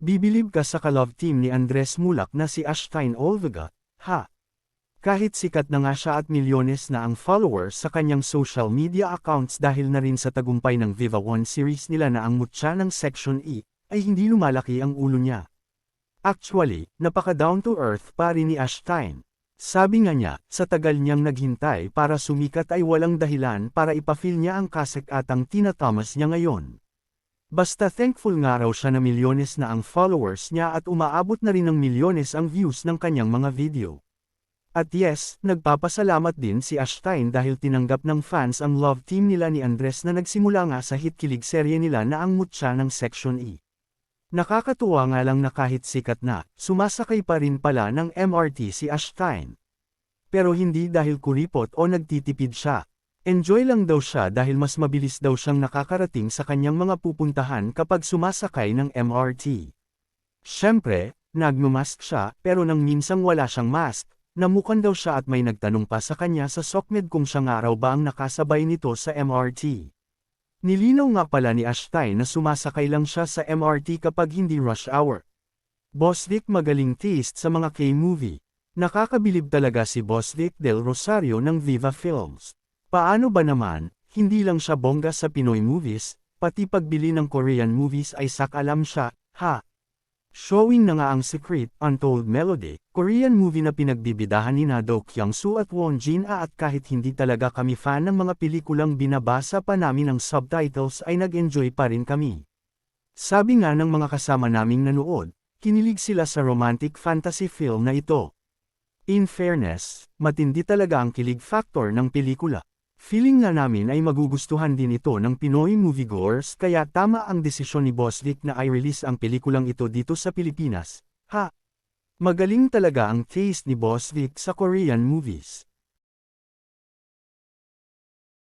Bibilib ka sa ka-love team ni Andres Mulak na si Ashtyne Olvega, ha? Kahit sikat na nga siya at milyones na ang followers sa kanyang social media accounts dahil na rin sa tagumpay ng Viva One series nila na ang mutya ng Section E, ay hindi lumalaki ang ulo niya. Actually, napaka down to earth pa rin ni Ashtyne. Sabi nga niya, sa tagal niyang naghintay para sumikat ay walang dahilan para ipafeel niya ang kasikatang Tina Thomas niya ngayon. Basta thankful nga raw siya na milyones na ang followers niya at umaabot na rin ng milyones ang views ng kanyang mga video. At yes, nagpapasalamat din si Ashtyne dahil tinanggap ng fans ang love team nila ni Andres na nagsimula nga sa hit-kilig serye nila na ang mutya ng Section E. Nakakatuwa nga lang na kahit sikat na, sumasakay pa rin pala ng MRT si Ashtyne. Pero hindi dahil kuripot o nagtitipid siya. Enjoy lang daw siya dahil mas mabilis daw siyang nakakarating sa kanyang mga pupuntahan kapag sumasakay ng MRT. Siyempre, nagmamask siya pero nang minsang wala siyang mask, namukan daw siya at may nagtanong pa sa kanya sa SOCMED kung siya nga raw ba ang nakasabay nito sa MRT. Nilinaw nga pala ni Ashtyne na sumasakay lang siya sa MRT kapag hindi rush hour. Boss Vic magaling taste sa mga K-movie. Nakakabilib talaga si Boss Vic Del Rosario ng Viva Films. Paano ba naman, hindi lang siya bongga sa Pinoy movies, pati pagbili ng Korean movies ay sakalam siya, ha? Showing na nga ang Secret, Untold Melody, Korean movie na pinagbibidahan ni Do Kyung-soo at Won Jin-ah at kahit hindi talaga kami fan ng mga pelikulang binabasa pa namin ng subtitles ay nag-enjoy pa rin kami. Sabi nga ng mga kasama naming nanood, kinilig sila sa romantic fantasy film na ito. In fairness, matindi talaga ang kilig factor ng pelikula. Feeling nga namin ay magugustuhan din ito ng Pinoy moviegoers kaya tama ang desisyon ni Boss Vic na i-release ang pelikulang ito dito sa Pilipinas, ha? Magaling talaga ang taste ni Boss Vic sa Korean movies.